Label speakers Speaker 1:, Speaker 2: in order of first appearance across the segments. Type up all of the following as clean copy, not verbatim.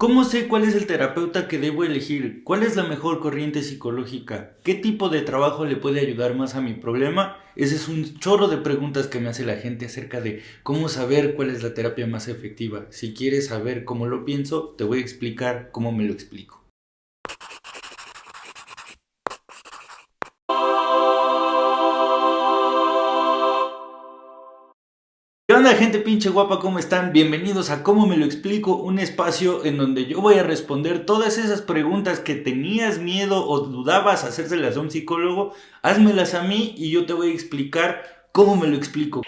Speaker 1: ¿Cómo sé cuál es el terapeuta que debo elegir? ¿Cuál es la mejor corriente psicológica? ¿Qué tipo de trabajo le puede ayudar más a mi problema? Ese es un chorro de preguntas que me hace la gente acerca de cómo saber cuál es la terapia más efectiva. Si quieres saber cómo lo pienso, te voy a explicar cómo me lo explico. ¿Qué onda, gente pinche guapa? ¿Cómo están? Bienvenidos a Cómo me lo explico, un espacio en donde yo voy a responder todas esas preguntas que tenías miedo o dudabas hacérselas a un psicólogo. Házmelas a mí y yo te voy a explicar cómo me lo explico,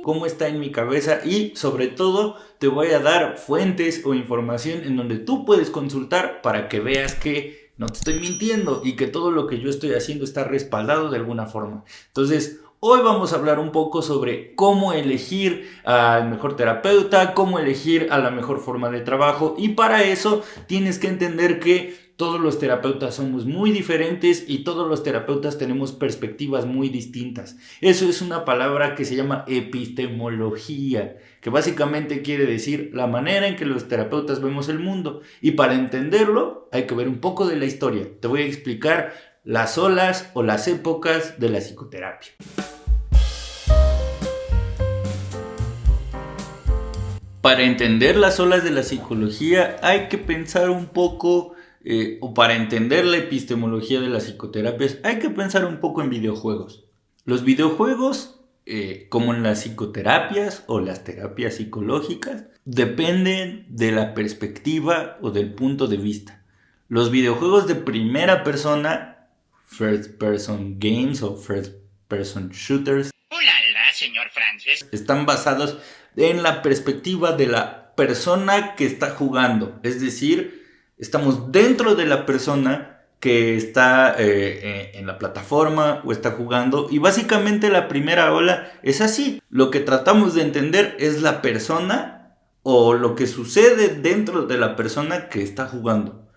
Speaker 1: cómo está en mi cabeza y sobre todo te voy a dar fuentes o información en donde tú puedes consultar para que veas que no te estoy mintiendo y que todo lo que yo estoy haciendo está respaldado de alguna forma. Entonces, hoy vamos a hablar un poco sobre cómo elegir al mejor terapeuta, cómo elegir a la mejor forma de trabajo, y para eso tienes que entender que todos los terapeutas somos muy diferentes y todos los terapeutas tenemos perspectivas muy distintas. Eso es una palabra que se llama epistemología, que básicamente quiere decir la manera en que los terapeutas vemos el mundo. Y para entenderlo hay que ver un poco de la historia. Te voy a explicar las olas o las épocas de la psicoterapia. Para entender las olas de la psicología hay que pensar un poco, o para entender la epistemología de las psicoterapias, hay que pensar un poco en videojuegos. Los videojuegos, como en las psicoterapias o las terapias psicológicas, dependen de la perspectiva o del punto de vista. Los videojuegos de primera persona, first person games o first person shooters, señor Francis, están basados en la perspectiva de la persona que está jugando. Es decir, estamos dentro de la persona que está en la plataforma o está jugando. Y básicamente la primera ola es así. Lo que tratamos de entender es la persona o lo que sucede dentro de la persona que está jugando.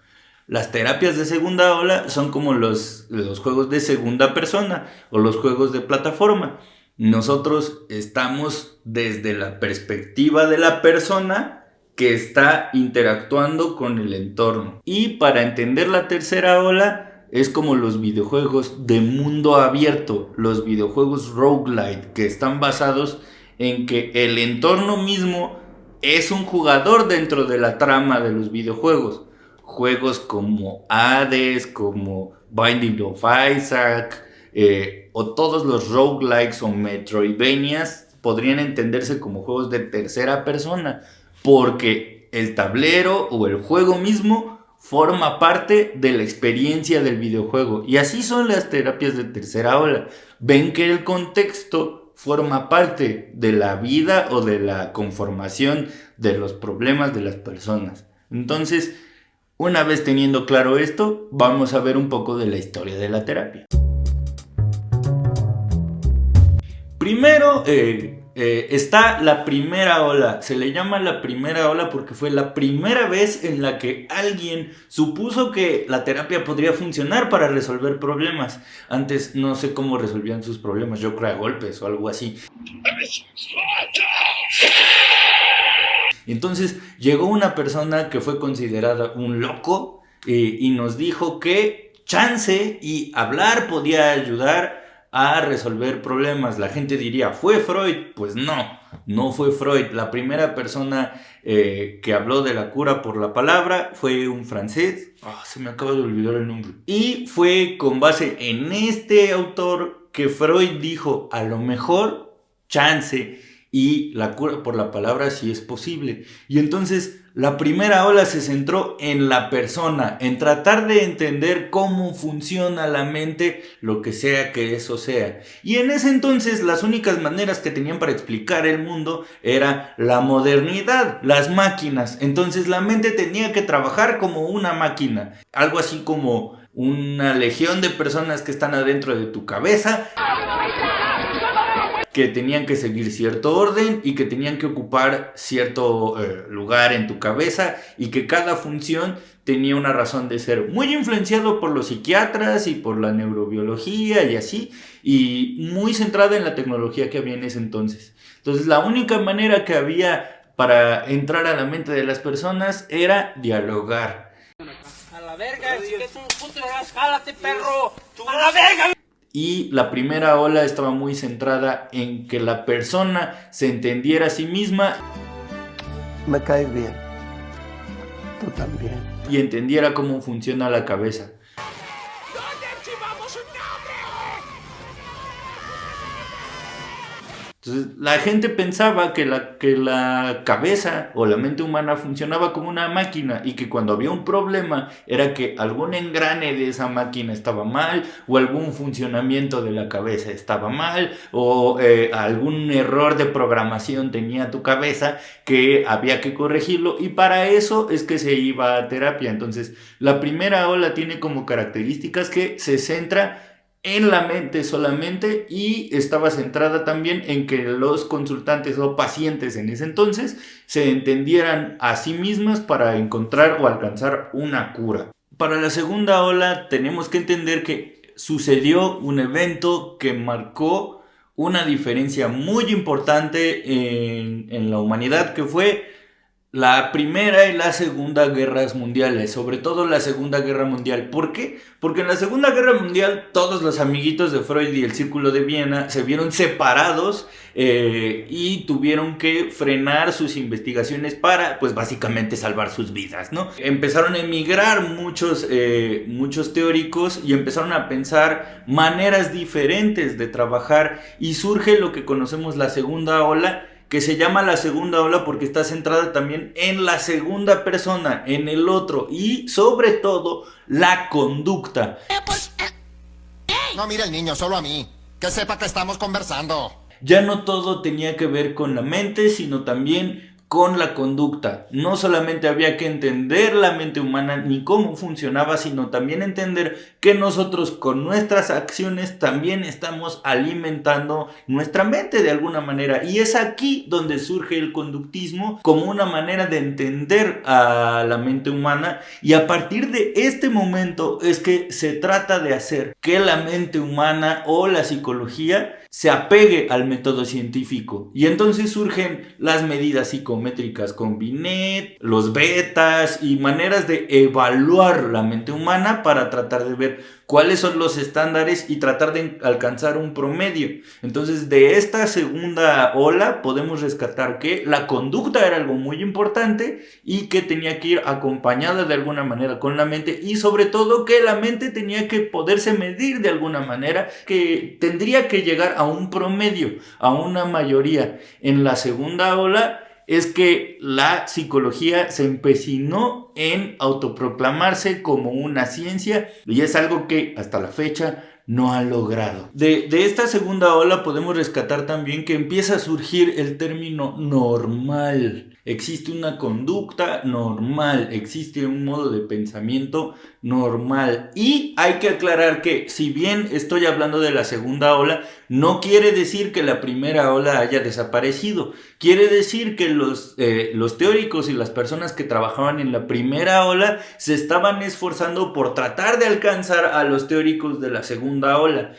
Speaker 1: Las terapias de segunda ola son como los juegos de segunda persona o los juegos de plataforma. Nosotros estamos desde la perspectiva de la persona que está interactuando con el entorno. Y para entender la tercera ola es como los videojuegos de mundo abierto, los videojuegos roguelite, que están basados en que el entorno mismo es un jugador dentro de la trama de los videojuegos. Juegos como Hades, como Binding of Isaac, o todos los roguelikes o metroidvanias podrían entenderse como juegos de tercera persona, porque el tablero o el juego mismo forma parte de la experiencia del videojuego. Y así son las terapias de tercera ola. Ven que el contexto forma parte de la vida o de la conformación de los problemas de las personas. Entonces, una vez teniendo claro esto, vamos a ver un poco de la historia de la terapia. Primero está la primera ola. Se le llama la primera ola porque fue la primera vez en la que alguien supuso que la terapia podría funcionar para resolver problemas. Antes no sé cómo resolvían sus problemas, yo creo a golpes o algo así. Entonces llegó una persona que fue considerada un loco y nos dijo que chance y hablar podía ayudar a resolver problemas. La gente diría, ¿fue Freud? Pues no fue Freud. La primera persona que habló de la cura por la palabra fue un francés. Se me acaba de olvidar el nombre. Y fue con base en este autor que Freud dijo, a lo mejor, chance, y la cura por la palabra sí es posible. Y entonces la primera ola se centró en la persona, en tratar de entender cómo funciona la mente, lo que sea que eso sea. Y en ese entonces las únicas maneras que tenían para explicar el mundo era la modernidad, las máquinas. Entonces la mente tenía que trabajar como una máquina, algo así como una legión de personas que están adentro de tu cabeza, que tenían que seguir cierto orden y que tenían que ocupar cierto lugar en tu cabeza, y que cada función tenía una razón de ser, muy influenciado por los psiquiatras y por la neurobiología y así, y muy centrada en la tecnología que había en ese entonces. Entonces la única manera que había para entrar a la mente de las personas era dialogar.
Speaker 2: A la verga, si es un puto, jálate, perro. ¡A la verga!
Speaker 1: Y la primera ola estaba muy centrada en que la persona se entendiera a sí misma.
Speaker 3: Me caes bien. Tú también.
Speaker 1: Y entendiera cómo funciona la cabeza.
Speaker 2: ¿Dónde archivamos un nombre?
Speaker 1: Entonces, la gente pensaba que la cabeza o la mente humana funcionaba como una máquina y que cuando había un problema era que algún engrane de esa máquina estaba mal o algún funcionamiento de la cabeza estaba mal o algún error de programación tenía tu cabeza que había que corregirlo, y para eso es que se iba a terapia. Entonces, la primera ola tiene como características que se centra en la mente solamente y estaba centrada también en que los consultantes o pacientes en ese entonces se entendieran a sí mismas para encontrar o alcanzar una cura. Para la segunda ola tenemos que entender que sucedió un evento que marcó una diferencia muy importante en la humanidad, que fue la Primera y la Segunda Guerras Mundiales, sobre todo la Segunda Guerra Mundial. ¿Por qué? Porque en la Segunda Guerra Mundial todos los amiguitos de Freud y el Círculo de Viena se vieron separados y tuvieron que frenar sus investigaciones para, pues básicamente, salvar sus vidas, ¿no? Empezaron a emigrar muchos teóricos y empezaron a pensar maneras diferentes de trabajar, y surge lo que conocemos la segunda ola, que se llama la segunda ola porque está centrada también en la segunda persona, en el otro, y sobre todo la conducta.
Speaker 4: No mire el niño, solo a mí. Que sepa que estamos conversando.
Speaker 1: Ya no todo tenía que ver con la mente, sino también con la conducta. No solamente había que entender la mente humana ni cómo funcionaba, sino también entender que nosotros con nuestras acciones también estamos alimentando nuestra mente de alguna manera. Y es aquí donde surge el conductismo como una manera de entender a la mente humana, y a partir de este momento es que se trata de hacer que la mente humana o la psicología se apegue al método científico. Y entonces surgen las medidas psicométricas con Binet, los betas y maneras de evaluar la mente humana para tratar de ver cuáles son los estándares y tratar de alcanzar un promedio. Entonces, de esta segunda ola podemos rescatar que la conducta era algo muy importante y que tenía que ir acompañada de alguna manera con la mente, y sobre todo que la mente tenía que poderse medir de alguna manera, que tendría que llegar a un promedio, a una mayoría. En la segunda ola es que la psicología se empecinó en autoproclamarse como una ciencia, y es algo que hasta la fecha no ha logrado. De esta segunda ola podemos rescatar también que empieza a surgir el término normal. Existe una conducta normal, existe un modo de pensamiento normal. Y hay que aclarar que, si bien estoy hablando de la segunda ola, no quiere decir que la primera ola haya desaparecido. Quiere decir que los teóricos y las personas que trabajaban en la primera ola se estaban esforzando por tratar de alcanzar a los teóricos de la segunda ola.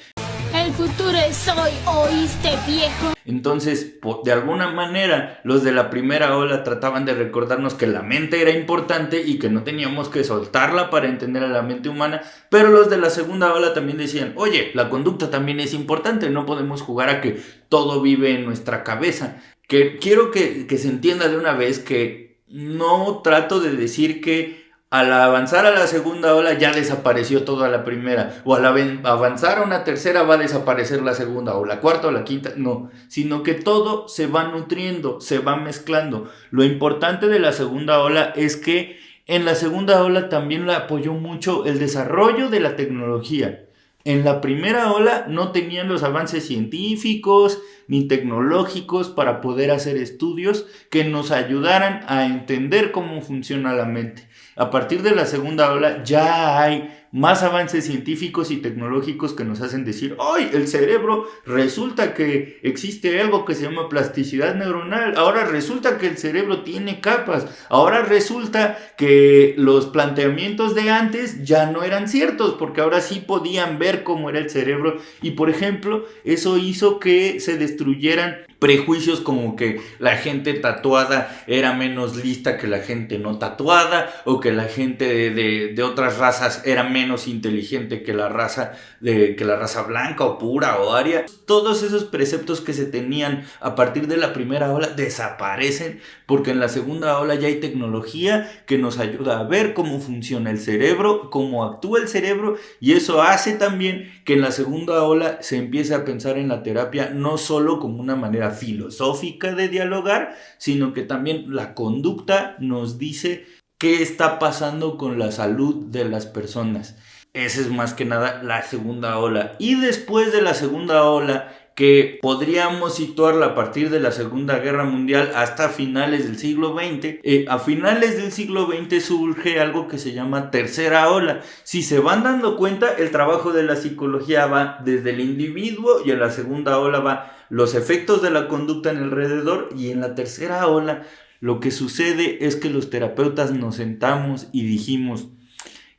Speaker 5: El futuro es hoy, ¿oíste, viejo?
Speaker 1: Entonces, de alguna manera, los de la primera ola trataban de recordarnos que la mente era importante y que no teníamos que soltarla para entender a la mente humana, pero los de la segunda ola también decían, oye, la conducta también es importante, no podemos jugar a que todo vive en nuestra cabeza. Que quiero que se entienda de una vez que no trato de decir que al avanzar a la segunda ola ya desapareció toda la primera, o al avanzar a una tercera va a desaparecer la segunda, o la cuarta o la quinta, no, sino que todo se va nutriendo, se va mezclando. Lo importante de la segunda ola es que en la segunda ola también la apoyó mucho el desarrollo de la tecnología. En la primera ola no tenían los avances científicos ni tecnológicos para poder hacer estudios que nos ayudaran a entender cómo funciona la mente. A partir de la segunda ola ya hay más avances científicos y tecnológicos que nos hacen decir, ¡ay! El cerebro, resulta que existe algo que se llama plasticidad neuronal, ahora resulta que el cerebro tiene capas, ahora resulta que los planteamientos de antes ya no eran ciertos, porque ahora sí podían ver cómo era el cerebro, y por ejemplo, eso hizo que se destruyeran prejuicios como que la gente tatuada era menos lista que la gente no tatuada, o que la gente de otras razas era menos inteligente que la raza blanca o pura o aria. Todos esos preceptos que se tenían a partir de la primera ola desaparecen, porque en la segunda ola ya hay tecnología que nos ayuda a ver cómo funciona el cerebro, cómo actúa el cerebro, y eso hace también que en la segunda ola se empiece a pensar en la terapia no solo como una manera filosófica de dialogar, sino que también la conducta nos dice qué está pasando con la salud de las personas. Esa es más que nada la segunda ola. Y después de la segunda ola, que podríamos situarla a partir de la Segunda Guerra Mundial hasta finales del siglo XX, a finales del siglo XX surge algo que se llama tercera ola. Si se van dando cuenta, el trabajo de la psicología va desde el individuo, y en la segunda ola va los efectos de la conducta en el alrededor, y en la tercera ola lo que sucede es que los terapeutas nos sentamos y dijimos: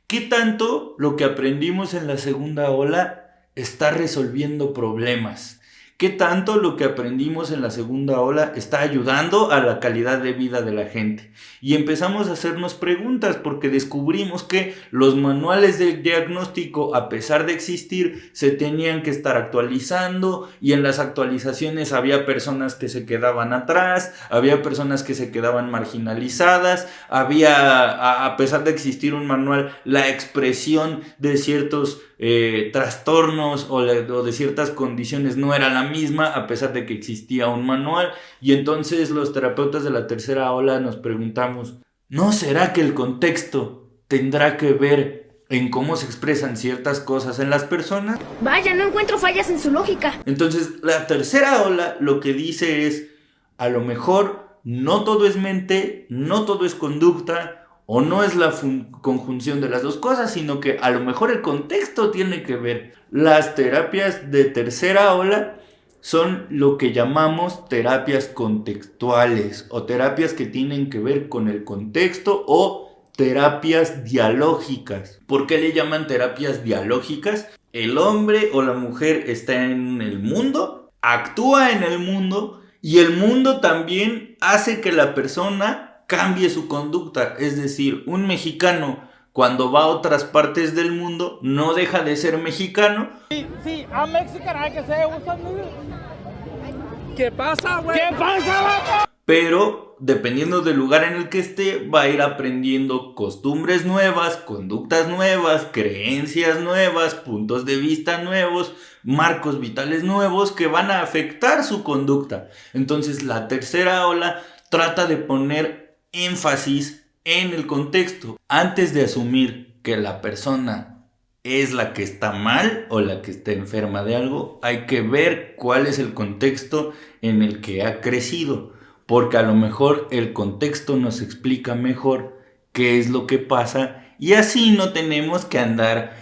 Speaker 1: ¿qué tanto lo que aprendimos en la segunda ola está resolviendo problemas? ¿Qué tanto lo que aprendimos en la segunda ola está ayudando a la calidad de vida de la gente? Y empezamos a hacernos preguntas, porque descubrimos que los manuales de diagnóstico, a pesar de existir, se tenían que estar actualizando, y en las actualizaciones había personas que se quedaban atrás, había personas que se quedaban marginalizadas, había, a pesar de existir un manual, la expresión de ciertos trastornos o de ciertas condiciones no era la misma, a pesar de que existía un manual. Y entonces los terapeutas de la tercera ola nos preguntamos: ¿no será que el contexto tendrá que ver en cómo se expresan ciertas cosas en las personas?
Speaker 5: Vaya, no encuentro fallas en su lógica.
Speaker 1: Entonces la tercera ola lo que dice es: a lo mejor no todo es mente, no todo es conducta, o no es la conjunción de las dos cosas, sino que a lo mejor el contexto tiene que ver. Las terapias de tercera ola son lo que llamamos terapias contextuales, o terapias que tienen que ver con el contexto, o terapias dialógicas. ¿Por qué le llaman terapias dialógicas? El hombre o la mujer está en el mundo, actúa en el mundo, y el mundo también hace que la persona cambie su conducta. Es decir, un mexicano cuando va a otras partes del mundo no deja de ser mexicano.
Speaker 2: Sí, I'm Mexican, I can say what's up, nigga. ¿Qué pasa, güey? ¿Qué pasa, vato?
Speaker 1: Pero dependiendo del lugar en el que esté, va a ir aprendiendo costumbres nuevas, conductas nuevas, creencias nuevas, puntos de vista nuevos, marcos vitales nuevos que van a afectar su conducta. Entonces la tercera ola trata de poner énfasis en el contexto. Antes de asumir que la persona es la que está mal o la que está enferma de algo, hay que ver cuál es el contexto en el que ha crecido, porque a lo mejor el contexto nos explica mejor qué es lo que pasa, y así no tenemos que andar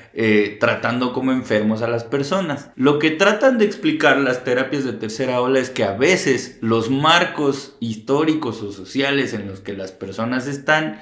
Speaker 1: tratando como enfermos a las personas. Lo que tratan de explicar las terapias de tercera ola es que a veces los marcos históricos o sociales en los que las personas están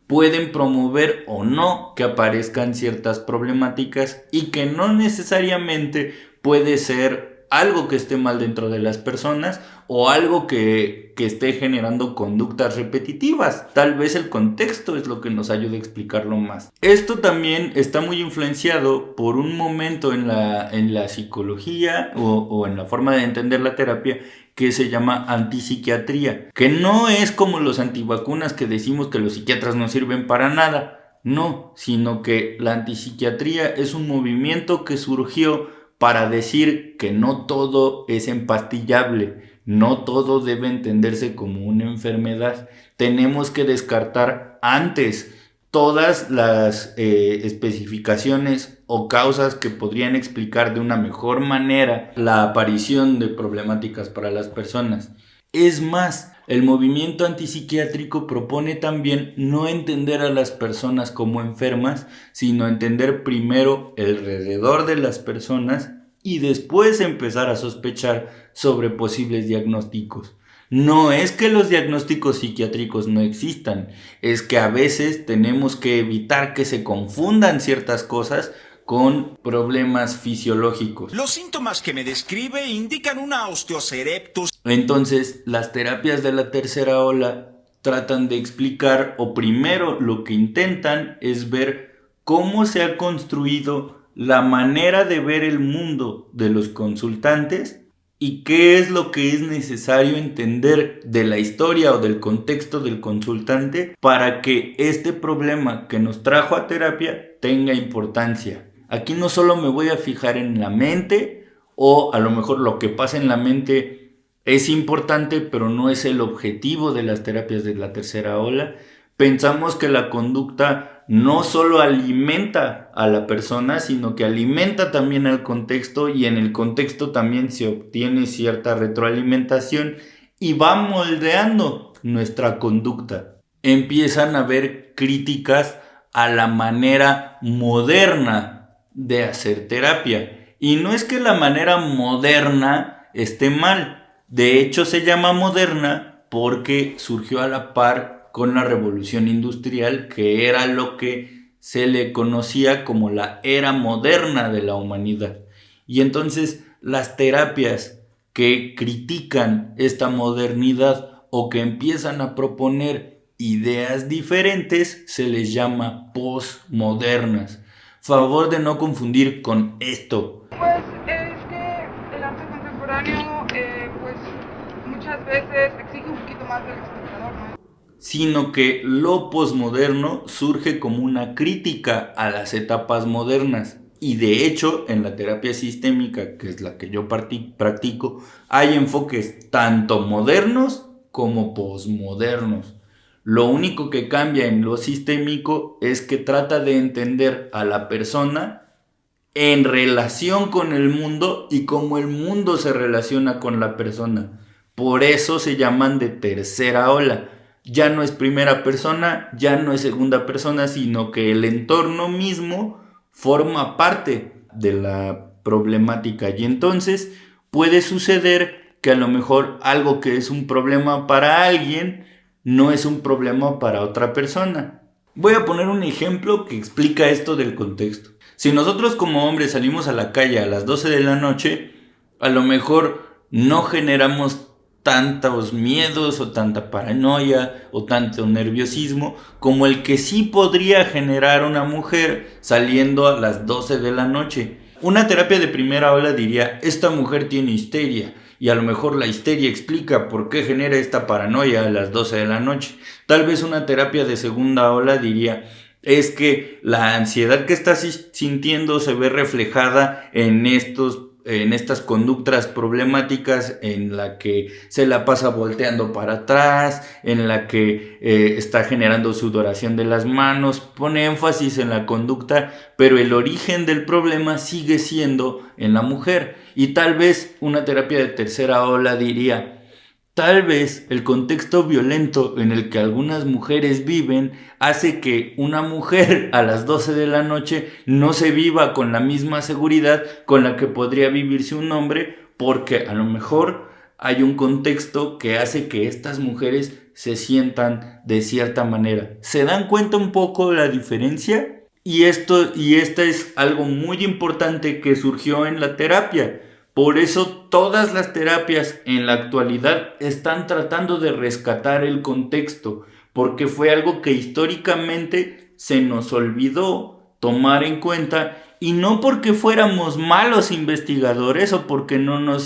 Speaker 1: pueden promover o no que aparezcan ciertas problemáticas, y que no necesariamente puede ser algo que esté mal dentro de las personas o algo que esté generando conductas repetitivas. Tal vez el contexto es lo que nos ayuda a explicarlo más. Esto también está muy influenciado por un momento en la psicología o en la forma de entender la terapia que se llama antipsiquiatría, que no es como los antivacunas que decimos que los psiquiatras no sirven para nada. No, sino que la antipsiquiatría es un movimiento que surgió para decir que no todo es empastillable, no todo debe entenderse como una enfermedad. Tenemos que descartar antes todas las especificaciones o causas que podrían explicar de una mejor manera la aparición de problemáticas para las personas. Es más, el movimiento antipsiquiátrico propone también no entender a las personas como enfermas, sino entender primero alrededor de las personas y después empezar a sospechar sobre posibles diagnósticos. No es que los diagnósticos psiquiátricos no existan, es que a veces tenemos que evitar que se confundan ciertas cosas con problemas fisiológicos.
Speaker 6: Los síntomas que me describe indican una osteocereptus.
Speaker 1: Entonces, las terapias de la tercera ola tratan de explicar, o primero lo que intentan es ver cómo se ha construido la manera de ver el mundo de los consultantes y qué es lo que es necesario entender de la historia o del contexto del consultante para que este problema que nos trajo a terapia tenga importancia. Aquí no solo me voy a fijar en la mente, o a lo mejor lo que pasa en la mente es importante, pero no es el objetivo de las terapias de la tercera ola. Pensamos que la conducta no solo alimenta a la persona, sino que alimenta también al contexto, y en el contexto también se obtiene cierta retroalimentación y va moldeando nuestra conducta. Empiezan a haber críticas a la manera moderna de hacer terapia. Y no es que la manera moderna esté mal. De hecho, se llama moderna porque surgió a la par con la revolución industrial, que era lo que se le conocía como la era moderna de la humanidad. Y entonces las terapias que critican esta modernidad o que empiezan a proponer ideas diferentes se les llama posmodernas. Favor de no confundir con esto.
Speaker 7: Pues es que el arte contemporáneo pues muchas veces exige un poquito más del espectador, ¿no?
Speaker 1: Sino que lo posmoderno surge como una crítica a las etapas modernas. Y de hecho, en la terapia sistémica, que es la que yo practico, hay enfoques tanto modernos como posmodernos. Lo único que cambia en lo sistémico es que trata de entender a la persona en relación con el mundo y cómo el mundo se relaciona con la persona. Por eso se llaman de tercera ola. Ya no es primera persona, ya no es segunda persona, sino que el entorno mismo forma parte de la problemática. Y entonces puede suceder que a lo mejor algo que es un problema para alguien no es un problema para otra persona. Voy a poner un ejemplo que explica esto del contexto. Si nosotros como hombres salimos a la calle a las 12 de la noche, a lo mejor no generamos tantos miedos o tanta paranoia o tanto nerviosismo como el que sí podría generar una mujer saliendo a las 12 de la noche. Una terapia de primera ola diría: esta mujer tiene histeria, y a lo mejor la histeria explica por qué genera esta paranoia a las 12 de la noche. Tal vez una terapia de segunda ola diría: es que la ansiedad que estás sintiendo se ve reflejada en estas conductas problemáticas, en la que se la pasa volteando para atrás, en la que está generando sudoración de las manos. Pone énfasis en la conducta, pero el origen del problema sigue siendo en la mujer. Y tal vez una terapia de tercera ola diría: tal vez el contexto violento en el que algunas mujeres viven hace que una mujer a las 12 de la noche no se viva con la misma seguridad con la que podría vivirse un hombre, porque a lo mejor hay un contexto que hace que estas mujeres se sientan de cierta manera. ¿Se dan cuenta un poco de la diferencia? Y esta es algo muy importante que surgió en la terapia. Por eso todas las terapias en la actualidad están tratando de rescatar el contexto, porque fue algo que históricamente se nos olvidó tomar en cuenta, y no porque fuéramos malos investigadores o porque no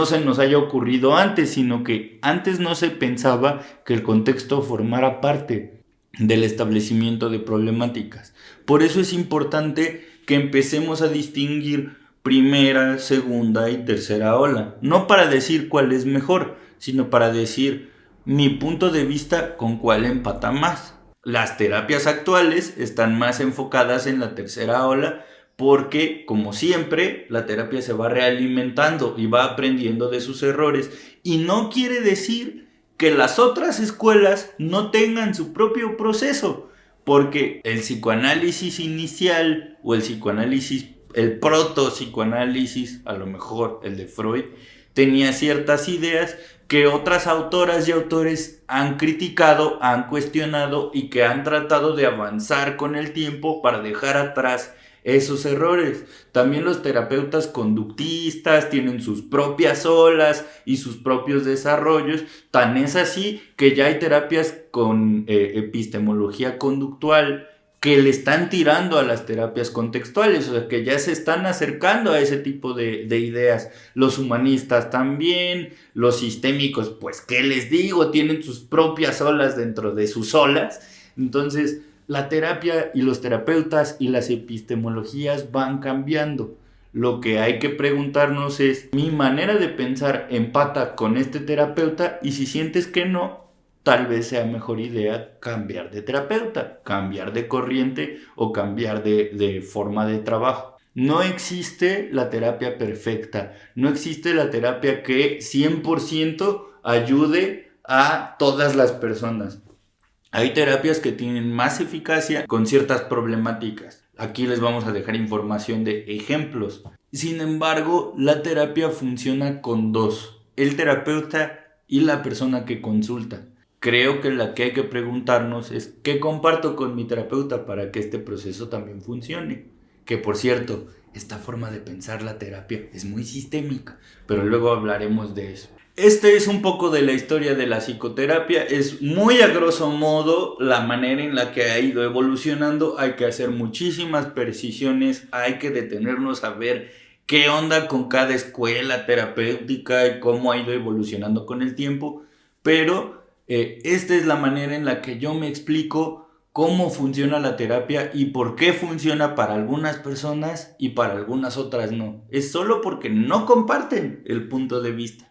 Speaker 1: se nos haya ocurrido antes, sino que antes no se pensaba que el contexto formara parte del establecimiento de problemáticas. Por eso es importante que empecemos a distinguir primera, segunda y tercera ola. No para decir cuál es mejor, sino para decir mi punto de vista con cuál empata más. Las terapias actuales están más enfocadas en la tercera ola porque, como siempre, la terapia se va realimentando y va aprendiendo de sus errores. Y no quiere decir que las otras escuelas no tengan su propio proceso, porque el psicoanálisis inicial o el proto-psicoanálisis, a lo mejor el de Freud, tenía ciertas ideas que otras autoras y autores han criticado, han cuestionado y que han tratado de avanzar con el tiempo para dejar atrás esos errores. También los terapeutas conductistas tienen sus propias olas y sus propios desarrollos. Tan es así que ya hay terapias con epistemología conductual que le están tirando a las terapias contextuales, o sea, que ya se están acercando a ese tipo de ideas. Los humanistas también, los sistémicos, pues, ¿qué les digo? Tienen sus propias olas dentro de sus olas. Entonces, la terapia y los terapeutas y las epistemologías van cambiando. Lo que hay que preguntarnos es, ¿mi manera de pensar empata con este terapeuta? Y si sientes que no, tal vez sea mejor idea cambiar de terapeuta, cambiar de corriente o cambiar de forma de trabajo. No existe la terapia perfecta, no existe la terapia que 100% ayude a todas las personas. Hay terapias que tienen más eficacia con ciertas problemáticas. Aquí les vamos a dejar información de ejemplos. Sin embargo, la terapia funciona con dos: el terapeuta y la persona que consulta. Creo que la que hay que preguntarnos es ¿qué comparto con mi terapeuta para que este proceso también funcione? Que por cierto, esta forma de pensar la terapia es muy sistémica, pero luego hablaremos de eso. Este es un poco de la historia de la psicoterapia, es muy a grosso modo la manera en la que ha ido evolucionando. Hay que hacer muchísimas precisiones, hay que detenernos a ver qué onda con cada escuela terapéutica y cómo ha ido evolucionando con el tiempo, pero esta es la manera en la que yo me explico cómo funciona la terapia y por qué funciona para algunas personas y para algunas otras no. Es solo porque no comparten el punto de vista.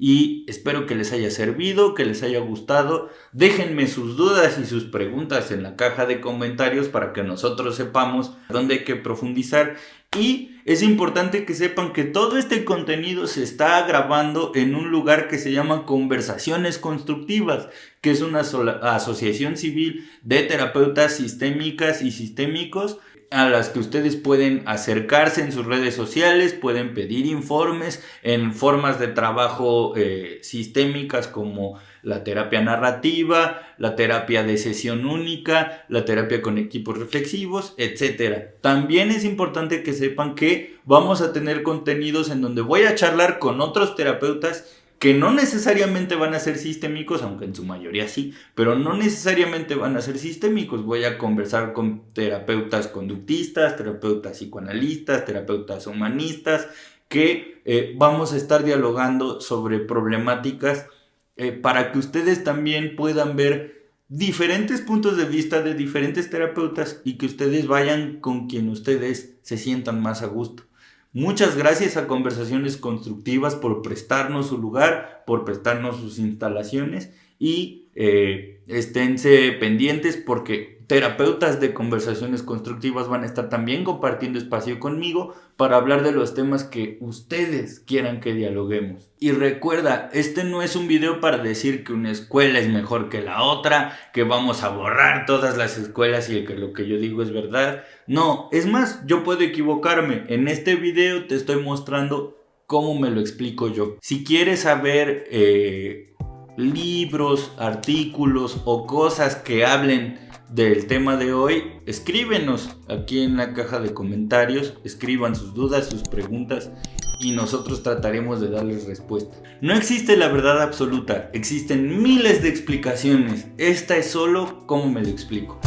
Speaker 1: Y espero que les haya servido, que les haya gustado. Déjenme sus dudas y sus preguntas en la caja de comentarios para que nosotros sepamos dónde hay que profundizar. Y es importante que sepan que todo este contenido se está grabando en un lugar que se llama Conversaciones Constructivas, que es una asociación civil de terapeutas sistémicas y sistémicos a las que ustedes pueden acercarse en sus redes sociales, pueden pedir informes en formas de trabajo sistémicas como la terapia narrativa, la terapia de sesión única, la terapia con equipos reflexivos, etc. También es importante que sepan que vamos a tener contenidos en donde voy a charlar con otros terapeutas que no necesariamente van a ser sistémicos, aunque en su mayoría sí, pero no necesariamente van a ser sistémicos. Voy a conversar con terapeutas conductistas, terapeutas psicoanalistas, terapeutas humanistas, que vamos a estar dialogando sobre problemáticas para que ustedes también puedan ver diferentes puntos de vista de diferentes terapeutas y que ustedes vayan con quien ustedes se sientan más a gusto. Muchas gracias a Conversaciones Constructivas por prestarnos su lugar, por prestarnos sus instalaciones y esténse pendientes porque terapeutas de Conversaciones Constructivas van a estar también compartiendo espacio conmigo para hablar de los temas que ustedes quieran que dialoguemos. Y recuerda, este no es un video para decir que una escuela es mejor que la otra, que vamos a borrar todas las escuelas y que lo que yo digo es verdad. No, es más, yo puedo equivocarme. En este video te estoy mostrando cómo me lo explico yo. Si quieres saber libros, artículos o cosas que hablen del tema de hoy, escríbenos aquí en la caja de comentarios, escriban sus dudas, sus preguntas y nosotros trataremos de darles respuesta. No existe la verdad absoluta, existen miles de explicaciones, esta es solo cómo me lo explico.